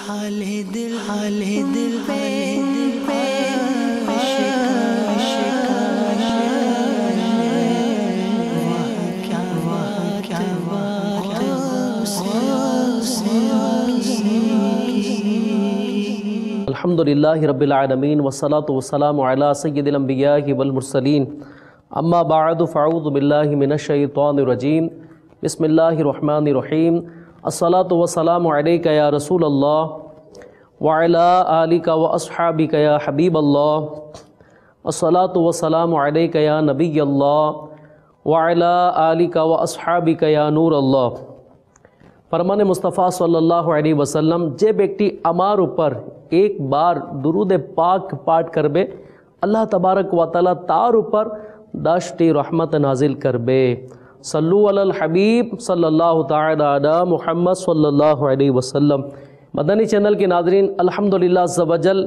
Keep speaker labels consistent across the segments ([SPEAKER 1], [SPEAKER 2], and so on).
[SPEAKER 1] हाले दिल पे
[SPEAKER 2] अल्हम्दुलिल्लाहि रब्बिल आलमीन वस्सलातु वस्सलामु अला सय्यिदिल अंबिया'i वल मुरसलीन अम्मा बअदु फ़अऊज़ु बिल्लाहि मिनश शैतानिर रजीम बिस्मिल्लाहिर रहमानिर रहीम अस्सलातु वस्सलामु अलैका या रसूलल्लाह व अला आलिका व अस्हाबिका या हबीबल्लाह अस्सलातु वस्सलामु अलैका या नबियल्लाह व अला आलिका व अस्हाबिका या नूरल्लाह। फरमान मुस्तफ़ा सल्लल्लाहु अलैहि वसल्लम जे व्यक्ति अमार ऊपर एक बार दुरूद पाक पाठ करबे अल्लाह तबारक व तआला तार ऊपर दाश्ती रहमत नाजिल करबे। सल्लु अलल हबीब सल्लल्लाहु तआला अला मुहम्मद सल्लल्लाहु अलैहि वसल्लम। मदनी चैनल के नाज़रीन, अल्हम्दुलिल्लाह अज़्ज़ व जल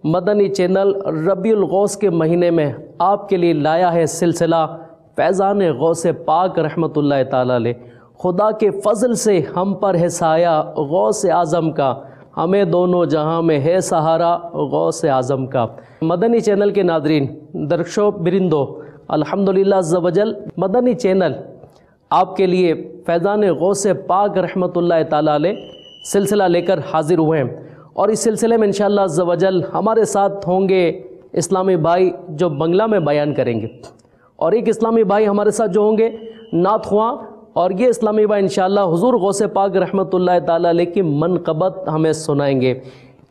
[SPEAKER 2] मदनी चैनल रबीउल गौस के महीने में आपके लिए लाया है सिलसिला फैज़ान गौस पाक रहमतुल्लाह तआला अलैह। खुदा के फ़ज़ल से हम पर है साया गौस आज़म का, हमें दोनों जहां में है सहारा गौस आज़म का। मदनी चैनल के नाज़रीन, दर्शो बिरिंदो, अल्हम्दुलिल्लाह अज़्ज़ व जल मदनी चैनल आपके लिए फैज़ान गौस पाक रहमतुल्लाह तआला अलैह सिलसिला लेकर हाज़िर हुए हैं। और इस सिलसिले में इंशाअल्लाह अज़्ज़ व जल हमारे साथ होंगे इस्लामी भाई जो बंगला में बयान करेंगे, और एक इस्लामी भाई हमारे साथ जो होंगे नात ख्वां, और ये इस्लामी भाई इंशाअल्लाह हुज़ूर गौस पाक रहमतुल्लाह तआला अलैह की मनक़बत हमें सुनाएंगे।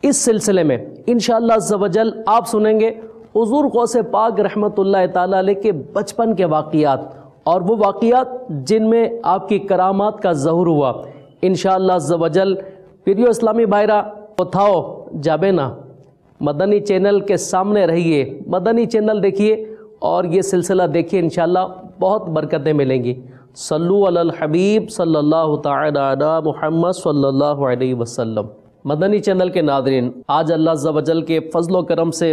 [SPEAKER 2] इस सिलसिले में इंशाअल्लाह अज़्ज़ व जल आप सुनेंगे हुज़ूर गौस पाक रहमतुल्लाह तआला अलैह के बचपन के वाक़ियात, और वो वाक़ियात जिनमें आपकी करामात का ज़हूर हुआ। इंशाअल्लाह अज़्ज़ व जल प्रियो इस्लामी भाईरा उठाओ जाबे ना, मदनी चैनल के सामने रहिए, मदनी चैनल देखिए और ये सिलसिला देखिए, इंशाअल्लाह बहुत बरकतें मिलेंगी। सल्लु अलल हबीब सल्लल्लाहु तआला अला मुहम्मद सल्लल्लाहु अलैहि वसल्लम। मदनी चैनल के नाज़रीन, आज अल्लाह अज़्ज़ व जल के फ़ज़ल व करम से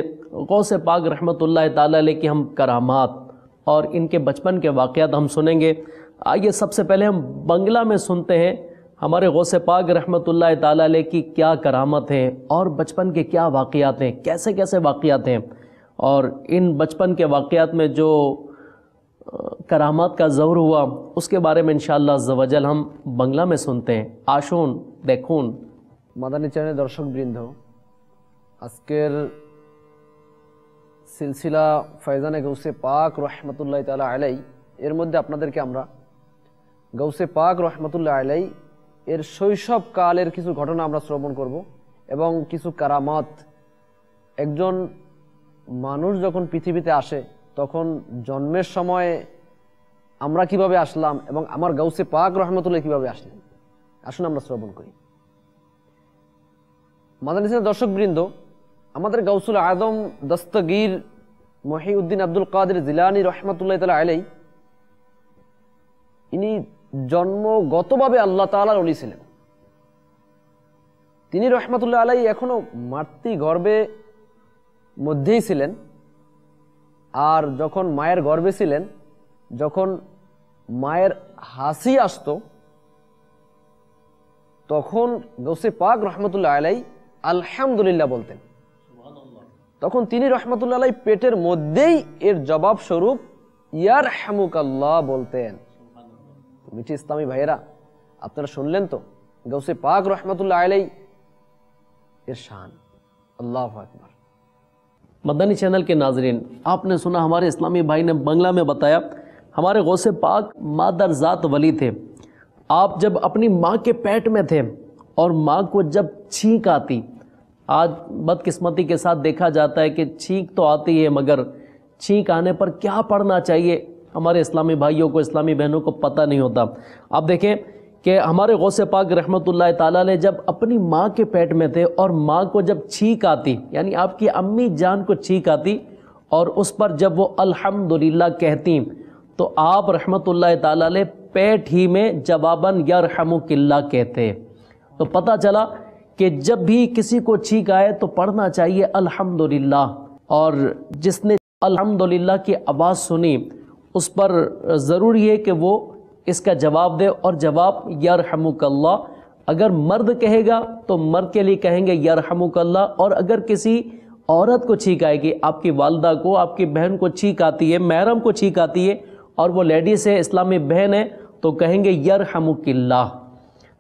[SPEAKER 2] गौस पाक रहमतुल्लाह तआला अलैह की हम करामात और इनके बचपन के वाक़यात हम सुनेंगे। आइए सबसे पहले हम बंगला में सुनते हैं हमारे गौस पाक रहमतुल्लाह तआला अलैह की क्या करामत हैं और बचपन के क्या वाक़यात हैं, कैसे कैसे वाक़यात हैं, और इन बचपन के वाक़यात में जो करामात का ज़हूर हुआ उसके बारे में इंशाअल्लाह अज़्ज़ व जल हम बंगला में सुनते हैं। आशुन देखुन।
[SPEAKER 3] মাদানী চ্যানেলের দর্শকবৃন্দ, আজকের সিলসিলা ফয়জানে গৌসে পাক রহমতুল্লাহ তাআলা আলাইহি এর মধ্যে আপনাদেরকে আমরা গৌসে পাক রহমতুল্লাহ আলাইহি এর শৈশব কালের কিছু ঘটনা আমরা শ্রবণ করব এবং কিছু কারামাত। একজন মানুষ যখন পৃথিবীতে আসে তখন জন্মের সময় আমরা কিভাবে আসলাম এবং আমার গৌসে পাক রহমতুল্লাহ কিভাবে আসলেন, আসুন আমরা শ্রবণ করি। মাদানী চ্যানেলের দর্শকবৃন্দ, আমাদের গাউসুল আজম দস্তগীর মহিউদ্দিন আব্দুল কাদের জিলানী রহমতুল্লাহ তাআলা আলাইহি ইনি জন্মগতভাবে আল্লাহ তাআলার ওলি ছিলেন। তিনি রহমতুল্লাহ আলাইহি এখনো মাতৃগর্ভে মধ্যেই ছিলেন, আর যখন মায়ের গর্ভে ছিলেন, যখন মায়ের হাসি আসতো তখন গৌসে পাক রহমতুল্লাহ আলাইহি আলহামদুলিল্লাহ বলতেন। তখন তিনি রহমতুল্লাহ আলাইহি পেটের মধ্যেই এর জবাব স্বরূপ ইয়ারহামুকাল্লাহ বলতেন। মিঠি ইসলামী ভাইয়েরা, আপনারা শুনলেন তো গৌসে পাক রহমতুল্লাহ আলাইহি এর শান। আল্লাহু আকবার।
[SPEAKER 2] मदनी चैनल के नाज़रीन, आपने सुना हमारे इस्लामी भाई ने बंगला में बताया हमारे गौसे पाक मादर ज़ात वली थे। आप जब अपनी माँ के पेट में थे और माँ को जब छींक आती, आज बदकिस्मती के साथ देखा जाता है कि छींक तो आती है मगर छींक आने पर क्या पढ़ना चाहिए हमारे इस्लामी भाइयों को, इस्लामी बहनों को पता नहीं होता। आप देखें कि हमारे गौस पाक रहमतुल्लाह ताला अलैह जब अपनी माँ के पेट में थे और माँ को जब छींक आती, यानी आपकी अम्मी जान को छींक आती और उस पर जब वो अल्हम्दुलिल्लाह कहती तो आप रहमतुल्लाह ताला अलैह पेट ही में जवाबन यरहमुकिल्लाह कहते। तो पता चला कि जब भी किसी को छींक आए तो पढ़ना चाहिए अल्हम्दुलिल्लाह, और जिसने अल्हम्दुलिल्लाह की आवाज़ सुनी उस पर ज़रूरी है कि वो इसका जवाब दे, और जवाब यरहमुकल्लाह अगर मर्द कहेगा तो मर्द के लिए कहेंगे यरहमुकल्लाह, और अगर किसी औरत को छींक आएगी, आपकी वालदा को, आपकी बहन को छींक आती है, महरम को छींक आती है और वो लेडीज़ है, इस्लामी बहन है, तो कहेंगे यरहमुकिल्लाह।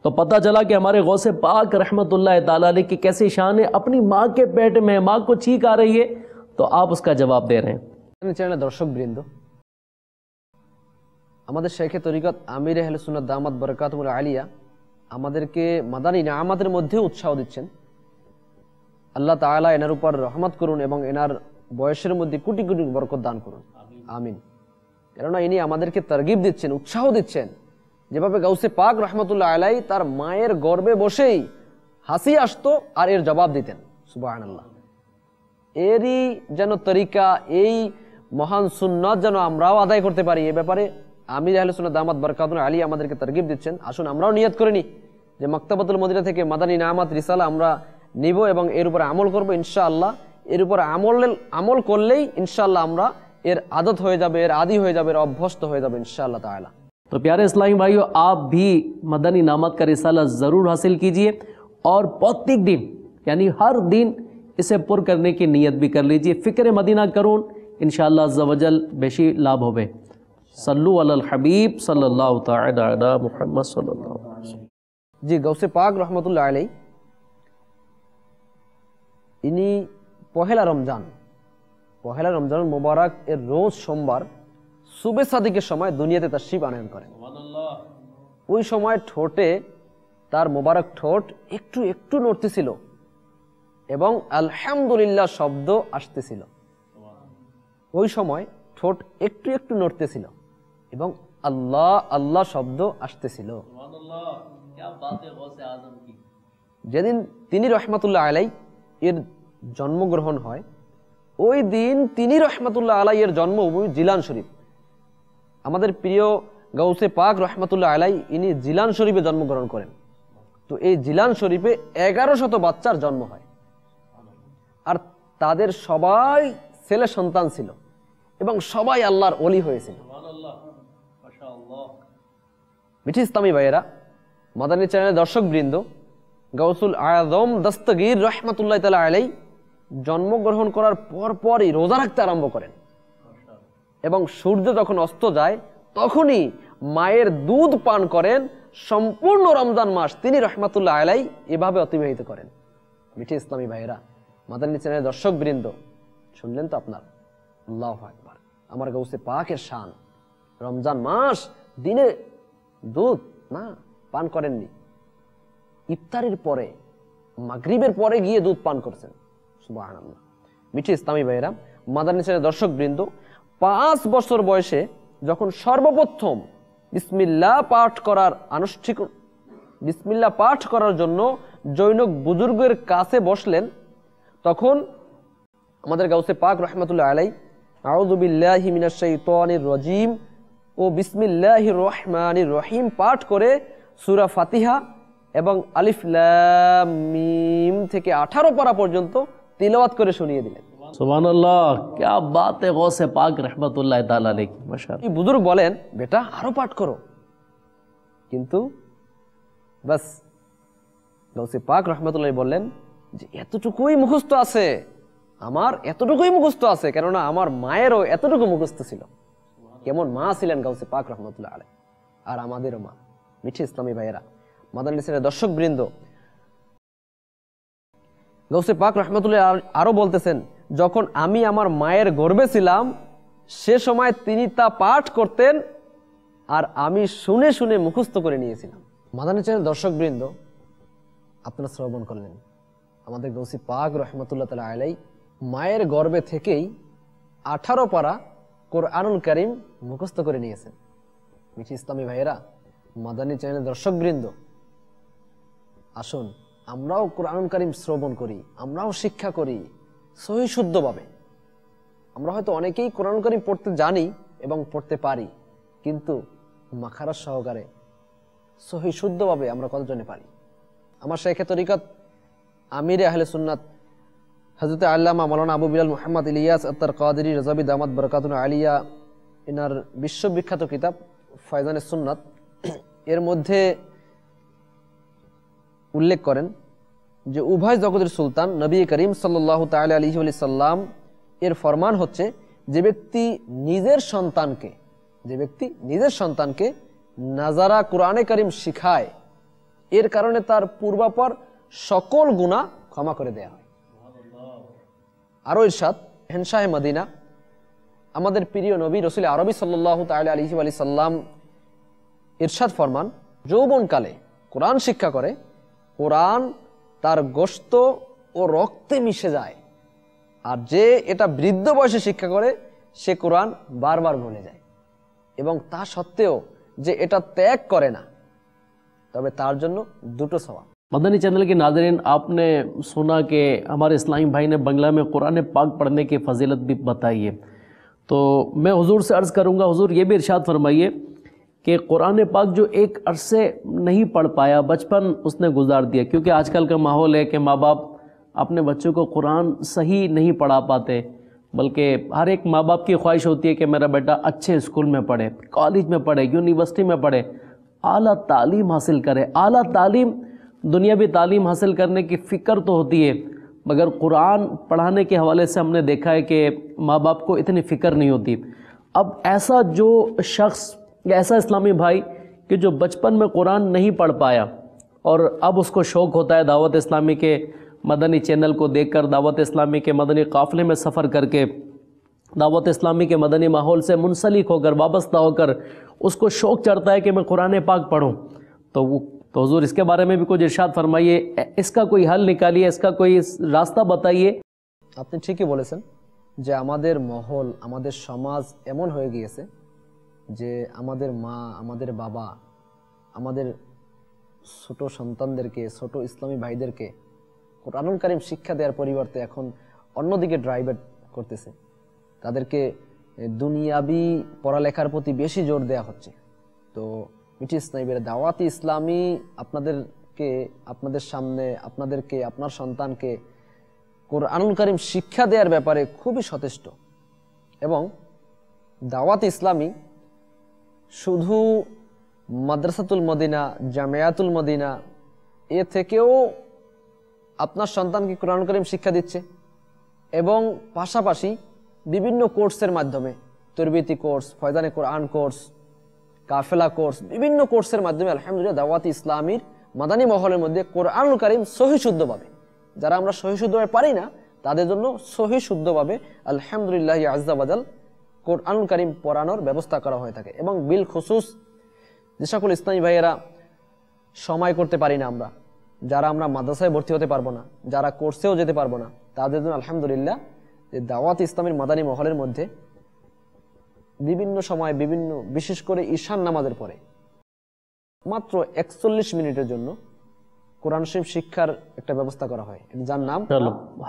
[SPEAKER 2] तो पता चला कि हमारे गौसे पाक रहमतुल्लाह ताला अलैह की कैसी शान है, अपनी माँ के पेट में माँ को छींक आ रही है तो आप उसका जवाब दे रहे हैं।
[SPEAKER 3] চ্যানেলের দর্শকবৃন্দ, আমাদের শেখে তরিকত আমির আহলে সুন্নাত দামাত বরকাতুহুল আলিয়া আমাদেরকে মাদানী নিয়ামতের মধ্যে উৎসাহ দিচ্ছেন। আল্লাহ তাআলা এনার উপর রহমত করুন এবং এনার বয়সের মধ্যে কোটি কোটি বরকত দান করুন, আমিন। কেননা ইনি আমাদেরকে তারগিব দিচ্ছেন, উৎসাহ দিচ্ছেন। যেভাবে গাউসে পাক রহমতুল্লাহ আলাই তার মায়ের গর্ভে বসেই হাসি আসতো আর এর জবাব দিতেন, সুবহানাল্লাহ। এরই যেন তরিকা, এই মহান সুন্নাত যেন আমরাও আদায় করতে পারি, এ ব্যাপারে আমির আহলে সুন্নাত দামাত বরকাতুহুল আলিয়া আমাদেরকে তারগিব দিচ্ছেন। আসুন আমরাও নিয়ত করে নিই যে মাকতাবাতুল মদিনা থেকে মাদানী নিয়ামত রিসালা আমরা নিব এবং এর উপরে আমল করব ইনশাআল্লাহ। এর উপরে আমল করলেই ইনশাআল্লাহ আমরা এর আদত হয়ে যাবে, এর আদি হয়ে যাবে, এর অভ্যস্ত হয়ে যাবে ইনশাআল্লাহ তাআলা।
[SPEAKER 2] तो प्यारे इस्लामी भाइयों, आप भी मदनी नामत का रिसाला ज़रूर हासिल कीजिए और प्रत्येक दिन यानी हर दिन इसे पुर करने की नीयत भी कर लीजिए। फ़िक्र मदीना करून इंशाअल्लाह अज़्ज़ा वजल बेशी लाभ होवे। सल्लु अलल हबीब सल्लल्लाहु तआला अला मुहम्मद सल्लल्लाहु अलैहि वसल्लम।
[SPEAKER 3] जी गौसे पाक रहमतुल्लाह अलैह इनी पहला रमजान मुबारक এর রোজ সোমবার সুবে সাদিকের সময় দুনিয়াতে তাশরিফ আনয়ন করেন। ওই সময় ঠোঁটে তার মোবারক ঠোঁট একটু একটু নড়তেছিল এবং আলহামদুলিল্লাহ শব্দ আসতেছিল। ওই সময় ঠোঁট একটু একটু নড়তেছিল এবং আল্লাহ আল্লাহ শব্দ আসতেছিল। যেদিন তিনি রহমাতুল্লাহ আলাই এর জন্মগ্রহণ হয়, ওই দিন তিনি রহমাতুল্লাহ আলাই এর জন্মভূমি জিলান শরীফ। আমাদের প্রিয় গাউসে পাক রহমাতুল্লাহ আলাই ইনি জিলান শরীফে জন্মগ্রহণ করেন। তো এই জিলান শরীফে 1100 বাচ্চার জন্ম হয় আর তাদের সবাই ছেলে সন্তান ছিল এবং সবাই আল্লাহর ওলি হয়েছিল। মিঠি ইসলামী ভাইয়েরা, মাদানী চ্যানেলের দর্শকবৃন্দ, গাউসুল আযম দস্তগীর রহমাতুল্লাহ তাআলা আলাই জন্মগ্রহণ করার পরপরই রোজা রাখতে আরম্ভ করেন এবং সূর্য যখন অস্ত যায় তখনই মায়ের দুধ পান করেন। সম্পূর্ণ রমজান মাস তিনি রহমাতুল্লাহ আলাই এভাবে অতিবাহিত করেন। মিঠি ইসলামী ভাইয়েরা, মাদানী চ্যানেলের দর্শকবৃন্দ, শুনলেন তো আপনার, আল্লাহু আকবার। আমার গাউসে পাকের শান, রমজান মাস দিনে দুধ না পান করেননি, ইফতারের পরে মাগরিবের পরে গিয়ে দুধ পান করছেন, সুবহানাল্লাহ। মিঠি ইসলামী ভাইয়েরা, মাদানী চ্যানেলের দর্শকবৃন্দ, 5 বছর বয়সে যখন সর্বপ্রথম বিসমিল্লাহ পাঠ করার জন্য জৈনক বুজুর্গের কাছে বসলেন, তখন আমাদের গাউসে পাক রহমাতুল্লাহ আলাই আউযু বিল্লাহি মিনাশ শাইতানির রাজিম ও বিসমিল্লাহির রহমানির রহিম পাঠ করে সূরা ফাতিহা এবং আলিফ লাম মিম থেকে 18 পারা পর্যন্ত তিলাওয়াত করে শুনিয়ে দিলেন।
[SPEAKER 2] সুবহানাল্লাহ, क्या बात है गौसे पाक रहमतुल्लाह ताला अलैह की, माशाअल्लाह।
[SPEAKER 3] বুজুর্গ বলেন, বেটা আরো পাঠ করো, কিন্তু বাস গাউসে পাক রহমতুল্লাহ বললেন যে এতটুকুই মুখস্থ আছে, আমার এতটুকুই মুখস্থ আছে, কেননা আমার মায়েরও এতটুকু মুখস্থ ছিল। কেমন মা ছিলেন গাউসে পাক রহমতুল্লাহ আলাইহি, আর আমাদেরও মা। মিঠি ইসলামী ভাইয়েরা, মাদানী চ্যানেলের দর্শকবৃন্দ, গাউসে পাক রহমতুল্লাহ আরো বলতেছেন, যখন আমি আমার মায়ের গর্ভে ছিলাম সে সময় তিনি তা পাঠ করতেন আর আমি শুনে শুনে মুখস্থ করে নিয়েছিলাম। মাদানী চ্যানেলের দর্শকবৃন্দ, আপনারা শ্রবণ করলেন আমাদের গাউসে পাক রহমতুল্লাহ তাআলা আলাইহি মায়ের গর্ভে থেকেই 18 পারা কোরআনুল কারীম মুখস্থ করে নিয়েছেন। মিঠি ইসলামী ভাইয়েরা, মাদানী চ্যানেলের দর্শকবৃন্দ, আসুন আমরাও কোরআনুল কারীম শ্রবণ করি, আমরাও শিক্ষা করি সহি শুদ্ধভাবে। আমরা হয়তো অনেকেই কোরআনুল কারীম পড়তে জানি এবং পড়তে পারি, কিন্তু মাখারাত সহকারে সহি শুদ্ধভাবে আমরা কতজনে পারি? আমার শেখে তরিকত আমির আহলে সুন্নাত হযরত আল্লামা মাওলানা আবু বিলাল মুহাম্মদ ইলিয়াস আত-তারকাদিরি রাযাবি দামাত বরকাতুহু আলিয়া, এনার বিশ্ববিখ্যাত কিতাব ফয়জানে সুন্নাত, এর মধ্যে উল্লেখ করেন যে উভয় জগতের সুলতান নবী করিম সাল্লাল্লাহু তাআলা আলাইহি ওয়া সাল্লাম এর ফরমান হচ্ছে, যে ব্যক্তি নিজের সন্তানকে নাজারা কোরআনে কারিম শিখায়, এর কারণে তার পূর্বাপর সকল গুনাহ ক্ষমা করে দেয়া হয়। আরো ইরশাদ, হেনশাহে মদিনা আমাদের প্রিয় নবী রাসূল আরবি সাল্লাল্লাহু তাআলা আলাইহি ওয়া সাল্লাম ইরশাদ ফরমান, যৌবনকালে কোরআন শিক্ষা করে, কোরআন তার গোশত ও রক্তে মিশে যায়, আর যে এটা বৃদ্ধ বয়সে শিক্ষা করে সে কোরআন বারবার ভুলে যায়, এবং তা সত্ত্বেও যে এটা ত্যাগ করে না, তবে তার জন্য দুটো সওয়াব।
[SPEAKER 2] मदनी चैनल के नाज़रीन, आपने सुना कि हमारे इस्लामी भाई ने बंगला में कुरान पाक पढ़ने की फजीलत भी बताई है। तो मैं हुजूर से अर्ज़ करूँगा, हुजूर ये भी इरशाद फरमाइए कि कुरान पाक जो एक अरसे नहीं पढ़ पाया, बचपन उसने गुजार दिया, क्योंकि आजकल का माहौल है कि माँ बाप अपने बच्चों को कुरान सही नहीं पढ़ा पाते, बल्कि हर एक माँ बाप की ख्वाहिश होती है कि मेरा बेटा अच्छे स्कूल में पढ़े, कॉलेज में पढ़े, यूनिवर्सिटी में पढ़े, आला तालीम हासिल करे। आला तालीम, दुनियावी तालीम हासिल करने की फ़िक्र तो होती है, मगर कुरान पढ़ाने के हवाले से हमने देखा है कि माँ बाप को इतनी फ़िक्र नहीं होती। अब ऐसा जो शख्स या ऐसा इस्लामी भाई कि जो बचपन में कुरान नहीं पढ़ पाया और अब उसको शौक़ होता है दावत इस्लामी के मदनी चैनल को देखकर, दावत इस्लामी के मदनी काफ़िले में सफ़र करके, दावत इस्लामी के मदनी माहौल से मुंसलिक होकर, वाबस्ता होकर उसको शौक़ चढ़ता है कि मैं कुरान पाक पढ़ूँ, तो हुजूर इसके बारे में भी कुछ इरशाद फरमाइए, इसका कोई हल निकालिए, इसका कोई रास्ता बताइए।
[SPEAKER 3] আপনি ঠিকই বলেছেন যে আমাদের মহল, আমাদের সমাজ এমন হয়ে গিয়েছে যে আমাদের মা, আমাদের বাবা আমাদের ছোট সন্তানদেরকে, ছোট ইসলামী ভাইদেরকে কোরআনুল কারীম শিক্ষা দেওয়ার পরিবর্তে এখন অন্যদিকে ড্রাইভার করতেছে। তাদেরকে দুনিয়াবি পড়ালেখার প্রতি বেশি জোর দেওয়া হচ্ছে। তো মিটি ইসলামীর দাওয়াতি ইসলামী আপনাদেরকে, আপনাদের সামনে, আপনাদেরকে, আপনার সন্তানকে কোরআনুল কারীম শিক্ষা দেওয়ার ব্যাপারে খুবই সচেষ্ট, এবং দাওয়াত ইসলামী শুধু মাদ্রাসাতুল মদিনা, জামিয়াতুল মদিনা এ থেকেও আপনার সন্তানকে কোরআনুল কারীম শিক্ষা দিচ্ছে, এবং পাশাপাশি বিভিন্ন কোর্সের মাধ্যমে, তরবিয়তি কোর্স, ফয়জানে কোরআন কোর্স, কাফেলা কোর্স, বিভিন্ন কোর্সের মাধ্যমে আলহামদুলিল্লাহ দাওয়াত ইসলামীর মাদানী মহলের মধ্যে কোরআনুল কারীম সহি শুদ্ধভাবে, যারা আমরা সহি শুদ্ধভাবে পারি না তাদের জন্য সহি শুদ্ধভাবে আলহামদুলিল্লাহ আজ্জা ওয়াজাল কোরআনুল কারীম পড়ানোর ব্যবস্থা করা হয়ে থাকে। এবং বিল খুসুস যে সকল ইসলামী ভাইয়েরা সময় করতে পারি না আমরা, যারা আমরা মাদ্রাসায় ভর্তি হতে পারবো না, যারা কোর্সেও যেতে পারবো না, তাদের জন্য আলহামদুলিল্লাহ যে দাওয়াত ইসলামীর মাদানী মহলের মধ্যে বিভিন্ন সময়, বিভিন্ন, বিশেষ করে ঈশান নামাজের পরে মাত্র 41 মিনিটের জন্য কোরআন শরীফ শিক্ষার একটা ব্যবস্থা করা হয়, যার নাম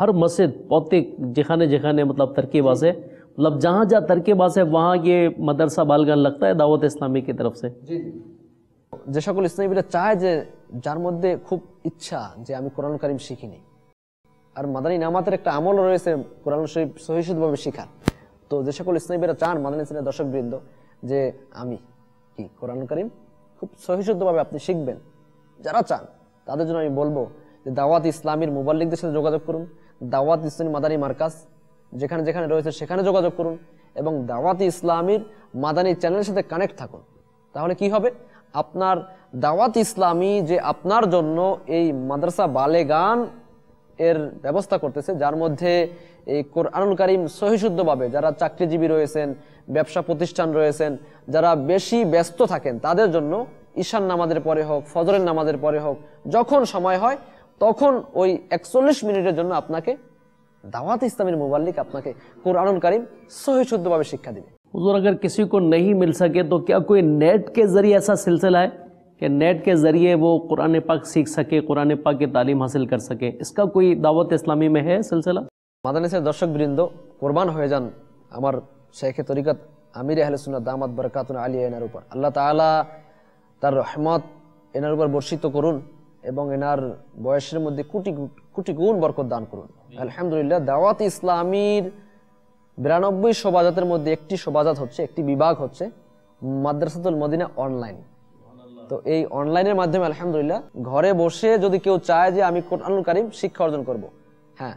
[SPEAKER 2] हर मस्जिद प्रत्येक যেখানে যেখানে मतलब तरकीब আছে, मतलब जहाँ जहाँ तरकीब আছে वहाँ ये मदरसा बालगान लगता है दावत इस्लामी की तरफ से।
[SPEAKER 3] যে সকল ইসলামীরা চায় যে, যার মধ্যে খুব ইচ্ছা যে আমি কোরআন কারীম শিখিনি, আর মাদানী নামাতের একটা আমল রয়েছে কোরআন শরীফ সহি শুদ্ধভাবে শেখার, তো যে সকল ইসলামীরা চান, মাদানী চ্যানেলের দর্শকবৃন্দ, যে আমি কি কোরআন কারীম খুব সহি শুদ্ধভাবে আপনি শিখবেন, যারা চান তাদের জন্য আমি বলবো যে দাওয়াত ইসলামীর মুবাল্লিগদের সাথে যোগাযোগ করুন, দাওয়াত ইসলামী মাদানী মার্কাজ যেখানে যেখানে রয়েছে সেখানে যোগাযোগ করুন, এবং দাওয়াত ইসলামীর মাদানী চ্যানেলের সাথে কানেক্ট থাকুন। তাহলে কি হবে, আপনার দাওয়াত ইসলামী যে আপনার জন্য এই মাদ্রাসা বালেগান এর ব্যবস্থা করতেছে, যার মধ্যে এই কোরআনুল কারীম সহি শুদ্ধভাবে, যারা চাকরিজীবী রয়েছেন, ব্যবসা প্রতিষ্ঠান রয়েছেন, যারা বেশি ব্যস্ত থাকেন, তাদের জন্য ঈশান নামাজের পরে হোক, ফজরের নামাজের পরে হোক, যখন সময় হয় তখন ওই 41 মিনিটের জন্য আপনাকে दावत इस्लामी मुबाल्लिग आपके कुरानुल करीम सही शुद्धभावे शिक्षा देंगे।
[SPEAKER 2] हुजूर अगर किसी को नहीं मिल सके तो क्या कोई नेट के ज़रिए ऐसा सिलसिला है कि नेट के ज़रिए वो कुरान पाक सीख सके, कुरान पाक की तालीम हासिल कर सके, इसका कोई दावत इस्लामी में है सिलसिला?
[SPEAKER 3] मादानी से दर्शक बृंद कुरबान हो जान आमार शेख तरीक़त आमिर अहले सुन्नत दामत बरकातुन आलिया एनार ऊपर आल्लाह ताआला तार रहमत एनार ऊपर बर्षित करुन এবং এনার বয়সের মধ্যে কোটি কোটি গুণ বরকত দান করুন। আলহামদুলিল্লাহ দাওয়াত ইসলামীর 92 শোভাযাত্রার মধ্যে একটি শোভাযাত্রা হচ্ছে, একটি বিভাগ হচ্ছে মাদ্রাসাতুল মদিনা অনলাইন। তো এই অনলাইনের মাধ্যমে আলহামদুলিল্লাহ ঘরে বসে যদি কেউ চায় যে আমি কোরআনুল কারীম শিক্ষা অর্জন করব, হ্যাঁ,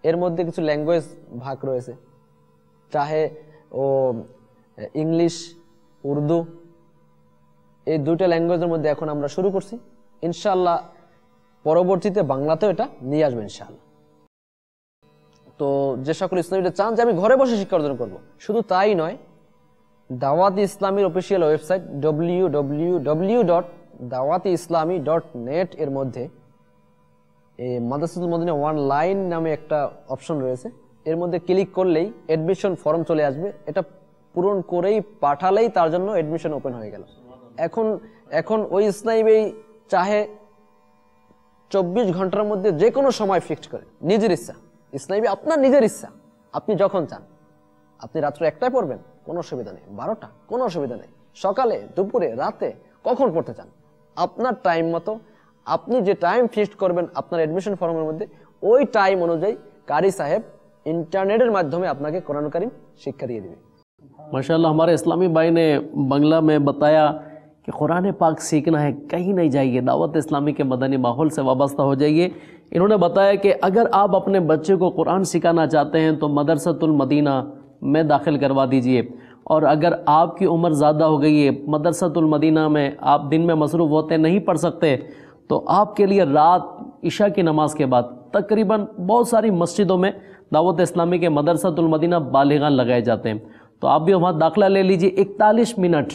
[SPEAKER 3] এর মধ্যে কিছু ল্যাঙ্গুয়েজ ভাগ রয়েছে, চাহে ও ইংলিশ, উর্দু, এই দুইটা ল্যাঙ্গুয়েজের মধ্যে এখন আমরা শুরু করছি। ইনশাআল্লাহ পরবর্তীতে বাংলাতেও এটা নিয়ে আসবে ইনশাআল্লাহ। তো যে সকল ইসলামীরা চান যে আমি ঘরে বসে শিক্ষা অর্জন করব, শুধু তাই নয়, দাওয়াত ইসলামীর অফিসিয়াল ওয়েবসাইট www.dawatiislami.net এর মধ্যে এই মাদ্রাসাতুল মদিনা অনলাইন নামে একটা অপশন রয়েছে। এর মধ্যে ক্লিক করলেই অ্যাডমিশন ফর্ম চলে আসবে, এটা পূরণ করেই পাঠালেই তার জন্য অ্যাডমিশন ওপেন হয়ে গেল। এখন ওই ইসলামী চাহে 24 ঘন্টার মধ্যে যে কোনো সময় ফিক্সড করে, নিজের ইচ্ছা, ইসলামী আপনার নিজের ইচ্ছা, আপনি যখন চান, আপনি রাত্র 1টায় পড়বেন কোনো অসুবিধা নেই, 12টা কোনো অসুবিধা নেই, সকালে, দুপুরে, রাতে, কখন পড়তে চান আপনার টাইম মতো, আপনি যে টাইম ফিক্সড করবেন আপনার অ্যাডমিশন ফর্মের মধ্যে, ওই টাইম অনুযায়ী কারি সাহেব इंटरनेट माध्यम आपके कुरान करीम शिक्षा दिए देवे।
[SPEAKER 2] माशाल्लाह हमारे इस्लामी भाई ने बंगला में बताया कि कुरान पाक सीखना है, कहीं नहीं जाइए, दावत इस्लामी के मदनी माहौल से वाबस्ता हो जाइए। इन्होंने बताया कि अगर आप अपने बच्चे को कुरान सिखाना चाहते हैं तो मदरसतुल मदीना में दाखिल करवा दीजिए, और अगर आपकी उम्र ज़्यादा हो गई है, मदरसतुल मदीना में आप दिन में मसरूफ़ होते नहीं पढ़ सकते, तो आपके लिए रात इशा की नमाज के बाद तकरीबन बहुत सारी मस्जिदों में दावत इस्लामी के मदरसतुल मदीना बालिगान लगाए जाते हैं, तो आप भी वहाँ दाखिला ले लीजिए। 41 मिनट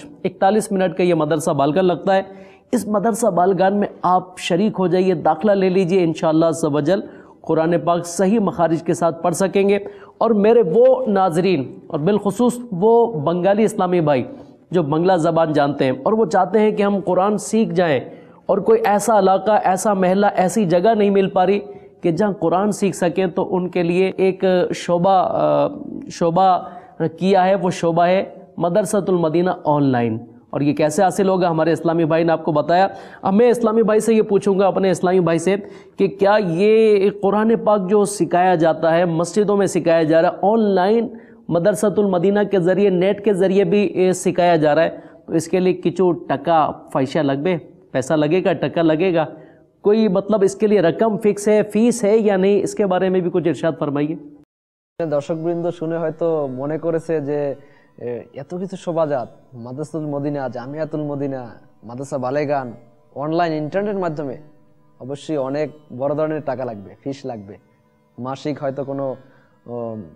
[SPEAKER 2] का ये मदरसा बालगान लगता है। इस मदरसा बालगान में आप शरीक हो जाइए, दाखिला ले लीजिए, इंशाअल्लाह अज़्ज़ व जल कुरान पाक सही मखारिज के साथ पढ़ सकेंगे। और मेरे वो नाजरीन और बिलखुसूस वो बंगाली इस्लामी भाई जो बंगला ज़बान जानते हैं और वो चाहते हैं कि हम कुरान सीख जाएं, और कोई ऐसा इलाका, ऐसा महला, ऐसी जगह नहीं मिल पा रही कि जहाँ कुरान सीख सकें, तो उनके लिए एक शोबा किया है, वो शोबा है मदरसतुल मदीना ऑनलाइन। और ये कैसे हासिल होगा, हमारे इस्लामी भाई ने आपको बताया। अब मैं इस्लामी भाई से ये पूछूंगा, अपने इस्लामी भाई से, कि क्या ये कुरान पाक जो सिखाया जाता है, मस्जिदों में सिखाया जा रहा है, ऑनलाइन मदरसतुल मदीना के ज़रिए, नेट के ज़रिए भी सिखाया जा रहा है, तो इसके लिए किचू टका पैसा लगबे, पैसा लगेगा, टका लगेगा, कोई मतलब इसके लिए रकम फिक्स है, फीस है या नहीं, इसके बारे में भी कुछ इरशाद फरमाइए।
[SPEAKER 3] दर्शकबृंद शुने হয়তো মনে করেছে যে এত কিছু শোভাযাত, মাদ্রাসাতুল মদিনা, জামিয়াতুল মদিনা, মাদ্রাসা বালেগান, অনলাইন ইন্টারনেট মাধ্যমে অবশ্যই অনেক বড় ধরনের টাকা লাগবে, ফিস লাগবে, মাসিক হয়তো কোনো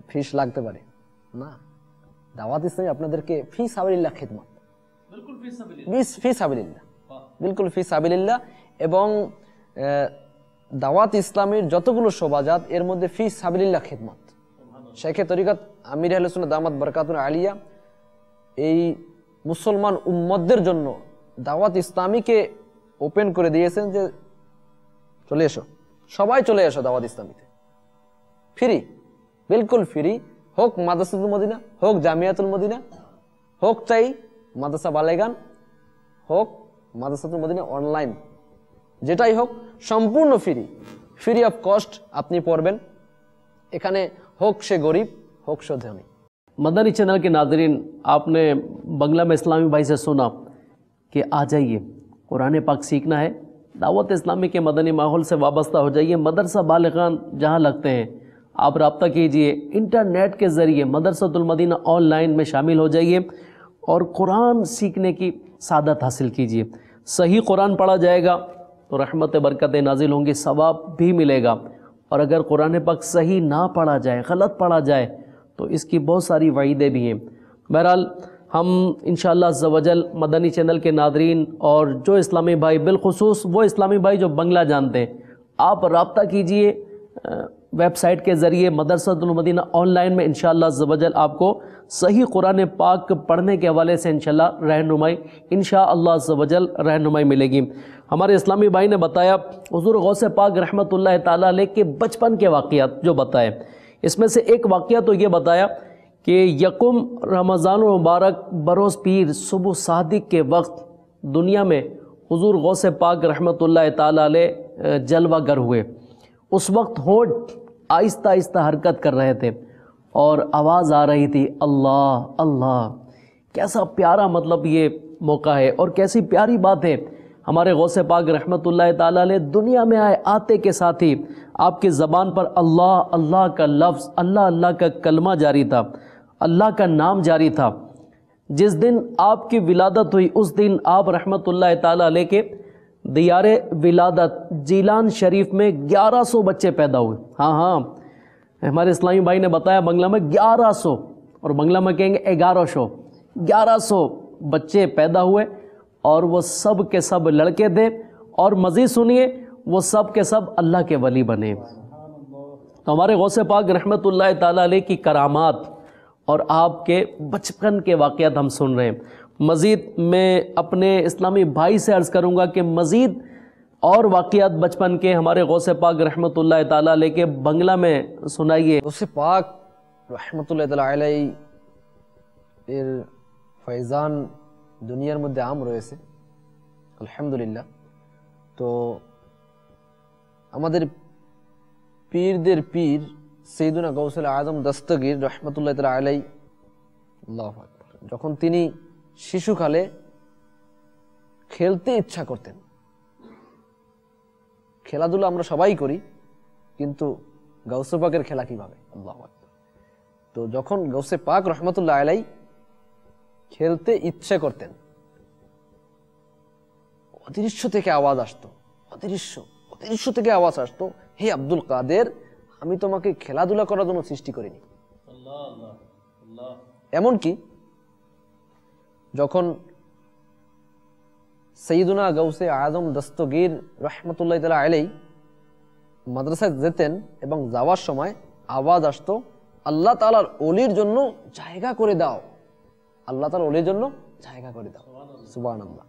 [SPEAKER 3] ফিস লাগতে পারে না। দাওয়াত ইসলামী আপনাদেরকে ফি সাবিলিল্লাহ খিদমত, বিলকুল ফি সাবিলিল্লাহ, এবং দাওয়াত ইসলামীর যতগুলো শোভাযাত এর মধ্যে ফি সাবিলিল্লাহ খিদমত। শেখে তরিকত আমির আহলে সুন্নাত দামাত বরকাতুল আলিয়া এই মুসলমান উম্মতদের জন্য দাওয়াত ইসলামীকে ওপেন করে দিয়েছেন যে চলে এসো, সবাই চলে এসো দাওয়াত ইসলামীতে, ফ্রি, বিলকুল ফ্রি, হোক মাদ্রাসাতুল মদিনা, হোক জামিয়াতুল মদিনা, হোক চাই মাদ্রাসা বালেগান, হোক মাদ্রাসাতুল মদিনা অনলাইন, যেটাই হোক সম্পূর্ণ ফ্রি অফ কস্ট আপনি পড়বেন এখানে, হোক সে गरीब হোক সে ধনী।
[SPEAKER 2] मदनी चैनल के नाजरीन, आपने बंगला में इस्लामी भाई से सुना कि आ जाइए, कुरान पाक सीखना है, दावत इस्लामी के मदनी माहौल से वाबस्ता हो जाइए, मदरसा बालिगान जहाँ लगते हैं आप रब्ता कीजिए, इंटरनेट के ज़रिए मदरसतुल मदीना ऑनलाइन में शामिल हो जाइए और कुरान सीखने की सादत हासिल कीजिए। सही कुरान पढ़ा जाएगा तो रहमत बरकतें नाजिल होंगी, सवाब भी मिलेगा, और अगर कुरान पाक सही ना पढ़ा जाए, गलत पढ़ा जाए, तो इसकी बहुत सारी वईदें भी हैं। बहरहाल हम इंशाअल्लाह अज़्ज़ व जल मदनी चैनल के नादरीन और जो इस्लामी भाई, बिलखुसूस वो इस्लामी भाई जो बंगला जानते हैं, आप रब्ता कीजिए वेबसाइट के ज़रिए मदरसतुल मदीना ऑनलाइन में, इंशाअल्लाह अज़्ज़ व जल आपको सही कुरान पाक पढ़ने के हवाले से इंशाअल्लाह रहनुमाई, इंशाअल्लाह अज़्ज़ व जल रहनुमाई मिलेगी। हमारे इस्लामी भाई ने बताया हुज़ूर गौसे पाक रहमतुल्लाह ताला अलैह के बचपन के वाक़ियात जो बताए, इसमें से एक वाक़या तो ये बताया कि यकुम रमज़ान मुबारक बरोज़ पीर सुबह सादिक के वक्त दुनिया में हुज़ूर गौसे पाक रहमतुल्लाह ताला अलैह जलवागर हुए। उस वक्त होंठ आहिस्ता आहिस्ता हरकत कर रहे थे और आवाज़ आ रही थी अल्लाह अल्लाह। कैसा प्यारा मतलब ये मौका है। और कैसी प्यारी बात है, हमारे गौसे पाक रहमतुल्लाह ताला अलैह दुनिया में आए, आते के साथ ही आपकी ज़बान पर अल्लाह अल्लाह का लफ्ज़, अल्लाह अल्लाह का कलमा जारी था, अल्लाह का नाम जारी था। जिस दिन आपकी विलादत हुई उस दिन आप रहमतुल्लाह ताला अलैह के दियारे विलादत जीलान शरीफ में 1100 बच्चे पैदा हुए। हाँ हाँ, हमारे इस्लामी भाई ने बताया बंगला में 1100, और बंगला में कहेंगे 1100 बच्चे पैदा हुए, और वो सब के सब लड़के थे। और मज़ीद सुनिए, वो सब के सब अल्लाह के वली बने। तो हमारे गौसे पाक रहमतुल्लाह ताला अलैह की करामात और आपके बचपन के वाक़यात हम सुन रहे हैं। मज़ीद मैं अपने इस्लामी भाई से अर्ज़ करूँगा कि मज़ीद और वाक़यात बचपन के हमारे गौसे पाक रहमतुल्लाह ताला अलैह के बंगला में सुनाइए।
[SPEAKER 3] गौसे पाक रहमतुल्लाह ताला अलैह এর ফয়জান দুনিয়ার মধ্যে আম রয়েছে আলহামদুলিল্লাহ। তো আমাদের পীরদের পীর সৈয়দুনা গৌসুল আজম দস্তগীর রহমতুল্লাহ তাআলা আলাইহি আল্লাহু আকবার, যখন তিনি শিশুকালে খেলতে ইচ্ছা করতেন, খেলাধুলা আমরা সবাই করি, কিন্তু গাউসে পাকের খেলা কিভাবে, আল্লাহু আকবার। তো যখন গৌসে পাক রহমতুল্লাহ আলাইহি খেলতে ইচ্ছে করতেন, অদৃশ্য থেকে আওয়াজ আসতো, অদৃশ্য থেকে আওয়াজ আসতো, হে আব্দুল কাদের, আমি তোমাকে খেলাধুলা করার জন্য সৃষ্টি করিনি। এমনকি যখন সৈয়দুনা গৌসে আজম দস্তগীর রহমতুল্লাহ তাআলা আলাইহি মাদ্রাসায় যেতেন এবং যাওয়ার সময় আওয়াজ আসতো, আল্লাহ তাআলার ওলির জন্য জায়গা করে দাও, अल्लाह ताला ओले जन्नो जाएगा कर दो। सुभान अल्लाह।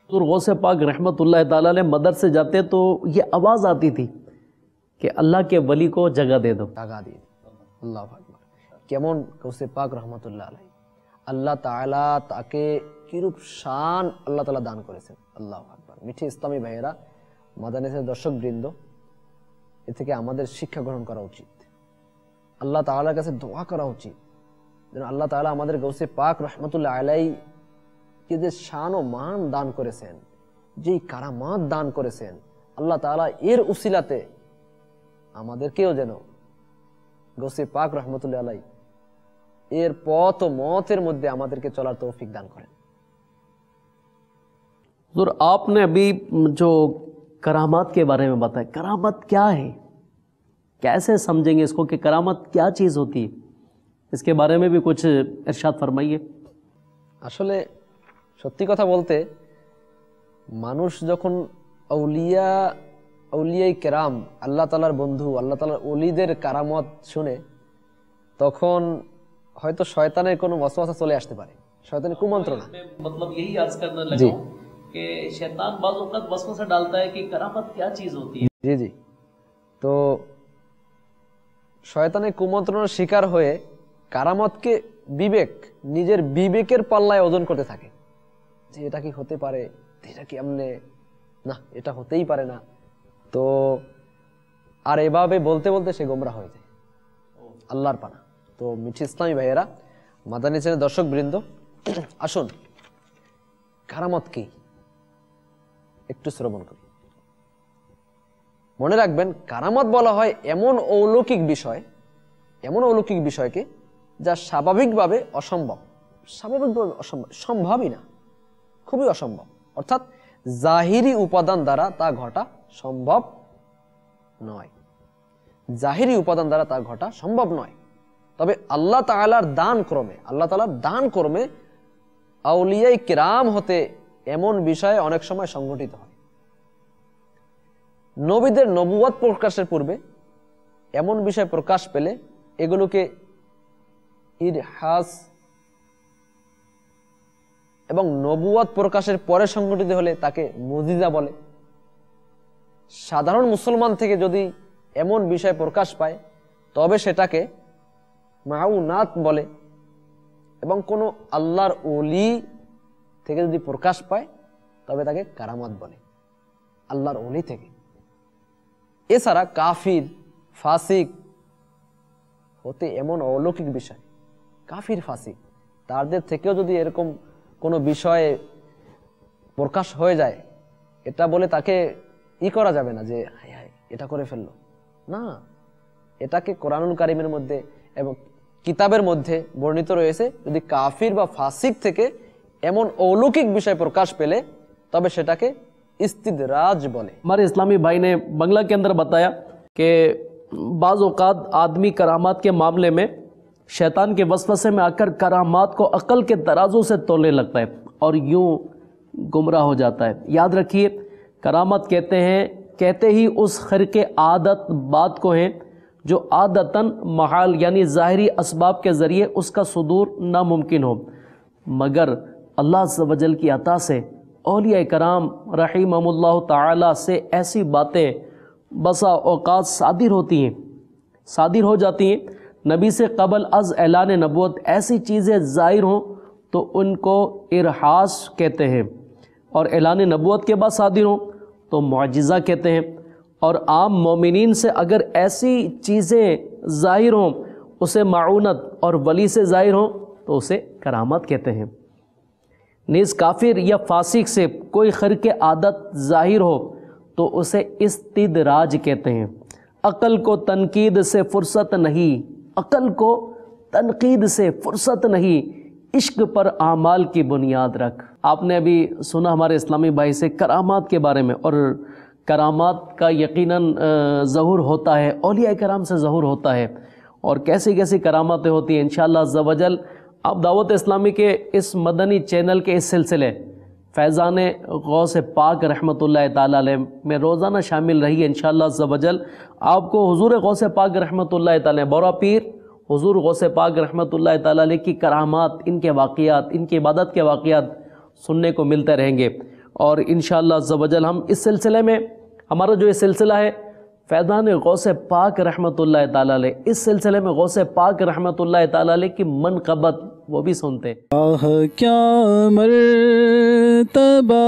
[SPEAKER 2] तो गौसे पाक रहमतुल्लाह ताला अलैह मदरसे जाते तो ये आवाज़ आती थी कि अल्लाह के वली को जगह दे दो,
[SPEAKER 3] जगह दे दो। अल्लाह अकबर। केमन गौसे पाक रहमतुल्लाह अलैह अल्लाह ताला ताके किरूप शान अल्लाह ताला दान करेছেন। अल्लाह अकबर। মিঠে ইসলামী ভাইয়েরা, মাদানিসের দর্শকবৃন্দ, এ থেকে আমাদের শিক্ষা গ্রহণ করা উচিত, আল্লাহ তাআলার কাছে দোয়া করা উচিত যেন আল্লাহ তাআলা আমাদের গৌসে পাক রহমতুল্লাহ আলাইহি কে যে শান ও মান দান করেছেন, যেই কারামাত দান করেছেন, আল্লাহ তাআলা এর উসিলাতে আমাদেরকেও যেন গৌসে পাক রহমতুল্লাহ আলাইহি এর পথ ও মতের মধ্যে আমাদেরকে চলার তৌফিক দান করেন।
[SPEAKER 2] हुज़ूर, आपने अभी जो करामात के बारे में बताया, करामात क्या है, कैसे समझेंगे इसको कि करामात क्या चीज़ होती है, इसके बारे में भी कुछ इरशाद फरमाइए।
[SPEAKER 3] আসলে সত্যি কথা বলতে, মানুষ যখন আউলিয়াই কেরাম, আল্লাহ তাআলার বন্ধু, আল্লাহ তাআলার ওলিদের কারামত শুনে, তখন হয়তো শয়তানের কোনো ওয়াসওয়াসা চলে আসতে পারে, শয়তানের কুমন্ত্রণা।
[SPEAKER 2] मतलब यही अर्ज करने लगा कि शैतान बाज़ औक़ात वसवसा डालता है कि करामत क्या चीज़ होती है।
[SPEAKER 3] জি জি। তো শয়তানের কুমন্ত্রণার শিকার হয়ে কারামতকে নিজের বিবেকের পাল্লায় ওজন করতে থাকে, যে এটা কি হতে পারে, এটা কি আমনে, না এটা হতেই পারে না। তো আর এভাবে বলতে বলতে সে গোমরা হয়ে যায়, আল্লাহর পানা। তো মিঠি ইসলামী ভাইয়েরা, মাদানী চ্যানেলের দর্শক বৃন্দ, আসুন কারামত কি একটু শ্রবণ করি। মনে রাখবেন, কারামত বলা হয় এমন অলৌকিক বিষয়কে যা স্বাভাবিকভাবে অসম্ভব, সম্ভবই না, খুবই অসম্ভব। অর্থাৎ জাহিরি উপাদান দ্বারা তা ঘটা সম্ভব নয়, তবে আল্লাহ তাআলার দান ক্রমে আউলিয়ায়ে কিরাম হতে এমন বিষয় অনেক সময় সংঘটিত হয়। নবীদের নবুয়ত প্রকাশের পূর্বে এমন বিষয় প্রকাশ পেলে এগুলোকে ইরহাস, এবং নবুয়ত প্রকাশের পরে সংঘটিত হলে তাকে মুজিজা বলে। সাধারণ মুসলমান থেকে যদি এমন বিষয় প্রকাশ পায় তবে সেটাকে মাউনাত বলে, এবং কোনো আল্লাহর ওলি থেকে যদি প্রকাশ পায় তবে তাকে কারামাত বলে, আল্লাহর ওলি থেকে। এছাড়া কাফির, ফাসিক হতে এমন অলৌকিক বিষয়, কাফির ফাসিক তাদের থেকেও যদি এরকম কোনো বিষয়ে প্রকাশ হয়ে যায়, এটা বলে তাকে করা যাবে না যে হায় হায় এটা করে ফেললো, না, এটাকে কোরআনুল কারীমের মধ্যে এবং কিতাবের মধ্যে বর্ণিত রয়েছে। যদি কাফির বা ফাসিক থেকে এমন অলৌকিক বিষয় প্রকাশ পেলে তবে সেটাকে इस्तिदराज बोले।
[SPEAKER 2] हमारे इस्लामी भाई ने बंगला के अंदर बताया कि बाज़ औक़ात आदमी करामात के मामले में शैतान के वसवसे में आकर करामात को अक़ल के तराजू से तोलने लगता है और यूं गुमराह हो जाता है। याद रखिए, करामात कहते ही उस खर्क़े आदत बात को हैं जो आदतन महाल यानी ज़ाहिरी असबाब के ज़रिए उसका सुदूर नामुमकिन हो, मगर अल्लाह अज़्ज़ व जल की अता से औलिया कराम रहीमहुमुल्लाह ताला से ऐसी बातें बसा औक़ात सादिर हो जाती हैं। नबी से क़बल अज़ ऐलान नबूवत ऐसी चीज़ें ज़ाहिर हों तो उनको इरहास कहते हैं, और ऐलान नबूवत के बाद सादिर हों तो मुअज्जिज़ा कहते हैं। और आम मोमिनीन से अगर ऐसी चीज़ें ज़ाहिर हों, उसे माऊनत और वली से ज़ाहिर हों तो उसे करामत कहते हैं। नीज़ काफिर या फासिक से कोई खर्क़ आदत ज़ाहिर हो तो उसे इस्तिदराज कहते हैं। अक़ल को तनकीद से फ़ुर्सत नहीं, इश्क पर आमाल की बुनियाद रख। आपने अभी सुना हमारे इस्लामी भाई से करामात के बारे में, और करामात का यकीनन ज़हूर होता है, औलिया कराम से ज़हूर होता है, और कैसी कैसी करामातें होती हैं। इंशाअल्लाह अज़्ज़ व जल आप दावत इस्लामी के इस मदनी चैनल के इस सिलसिले फैज़ान गौस पाक रहमतुल्लाह ताला अलैह में रोज़ाना शामिल रहिए। इंशाअल्लाह अज़्ज़ व जल आपको हुज़ूर गौस पाक रहमतुल्लाह ताला बौरा पीर हुज़ूर गौस पाक रहमतुल्लाह ताला अलैह की करामात, इनके वाक़ियात, इनकी इबादत के वाक़ियात सुनने को मिलते रहेंगे। और इंशाअल्लाह अज़्ज़ व जल हम इस सिलसिले में, हमारा जो ये सिलसिला है फैज़ान गौस पाक रहमतुल्लाह ताला अलैह, इस सिलसिले में गौस पाक रहमतुल्लाह ताला अलैह की मनक़बत वो भी सुनते हैं।
[SPEAKER 1] आह क्या मर्तबा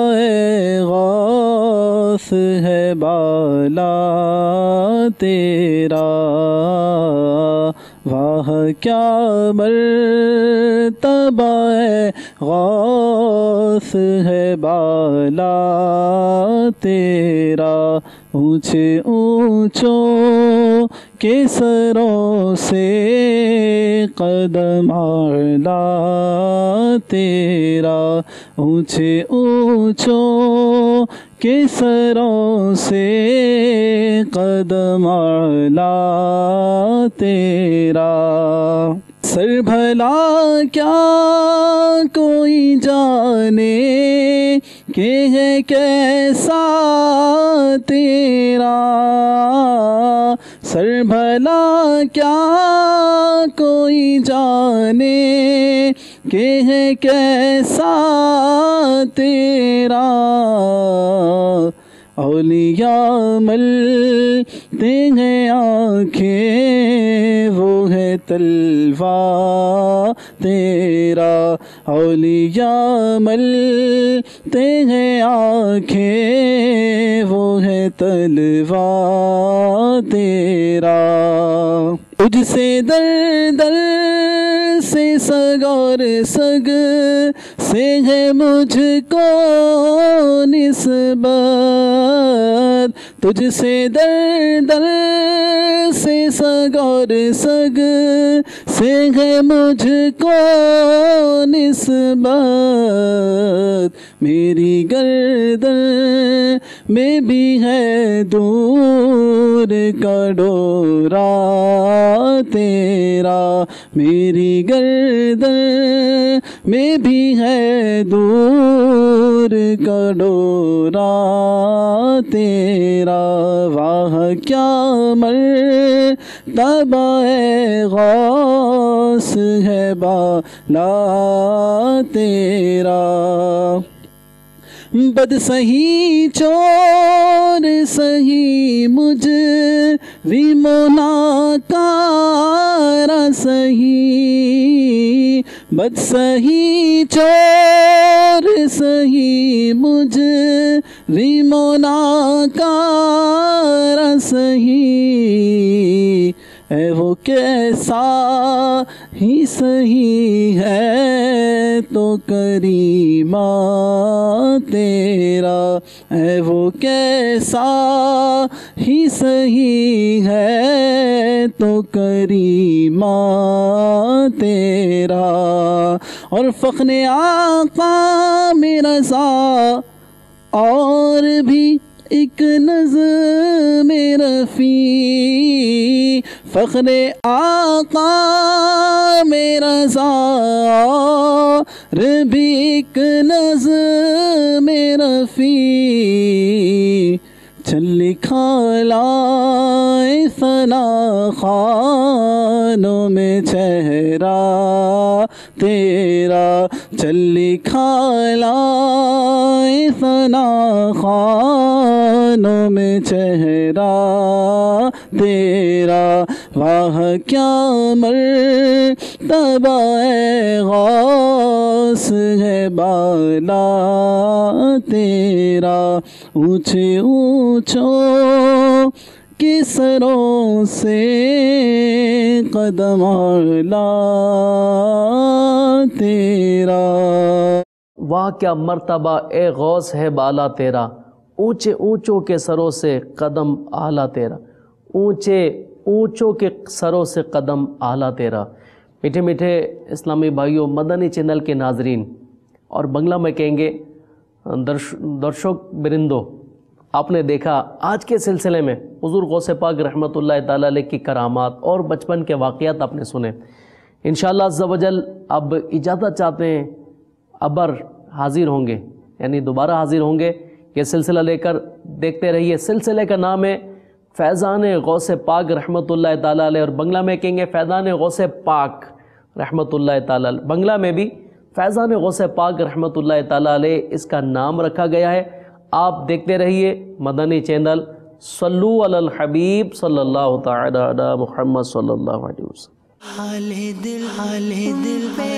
[SPEAKER 1] गौस है बाला तेरा, वाह क्या मर्तबा गौस है बाला तेरा, ऊंचे ऊंचों के सरों से कदम आला तेरा, ऊंचे ऊंचों के सरों से कदम आला तेरा। सर भला क्या कोई जाने के है कैसा तेरा, सर भला क्या कोई जाने के है कैसा तेरा। औलिया मलते हैं आँखें वो है तलवा तेरा, औलिया मलते हैं आँखें वो है तलवा तेरा। तुझसे दर दर से सग और सग से है मुझको निस्बत, तुझसे दर दर से सग और सग से है मुझको निस्बत। मेरी गर्दन में भी है दूर का डोरा तेरा, मेरी गर्दन में भी है दूर का डोरा तेरा। वाह क्या मर्तबा गौस है बाला तेरा। बद सही चोर सही मुझ विमोनाकारा सही, बद सही चोर सही मुझ रिमोनाकार सही है वो कैसा ही सही है तो करीमा तेरा है वो कैसा ही सही है तो करीमा तेरा और फ़ख्र आका मेरा सा और भी एक नज़्म रफ़ी फ़ख्र आका मेरा ज़ार भी एक नज़्म रफ़ी चल लिखा लाए सना खानों में चेहरा तेरा चल लिखा लाए सना खानों में चेहरा तेरा वाह क्या मर्तबा गौस है बाला तेरा ऊंचे ऊंचों के सरों से कदम आला तेरा।
[SPEAKER 2] वाह क्या मर्तबा ए गौस है बाला तेरा, ऊंचे ऊंचों के सरों से कदम आला तेरा, ऊंचे ऊंचों के सरों से कदम आला तेरा। मीठे मीठे इस्लामी भाइयों, मदनी चैनल के नाजरीन और बंगला में कहेंगे दर्शक बिरिंदो, आपने देखा आज के सिलसिले में हुज़ूर गौसे पाक रहमतुल्लाह ताला अलैह की करामात और बचपन के वाक़यात आपने सुने। इंशाअल्लाह अज़्ज़ा वजल अब इजाज़त चाहते हैं, अबर हाज़िर होंगे यानी दोबारा हाज़िर होंगे ये सिलसिला लेकर। देखते रहिए, सिलसिले का नाम है फैज़ान गौसे पाक रहमतुल्लाह ताला अलैह और बंगला में कहेंगे फैज़ान गौसे पाक रहमतुल्लाह ताला अलैह, बंगला में भी फैज़ान गौसे पाक रहमतुल्लाह ताला अलैह इसका नाम रखा गया है। आप देखते रहिए मदनी चैनल। सल्लू अलल हबीब सल्लल्लाहु तआला अला मुहम्मद सल्लल्लाहु अलैहि वसल्लम।
[SPEAKER 4] हाले दिल पे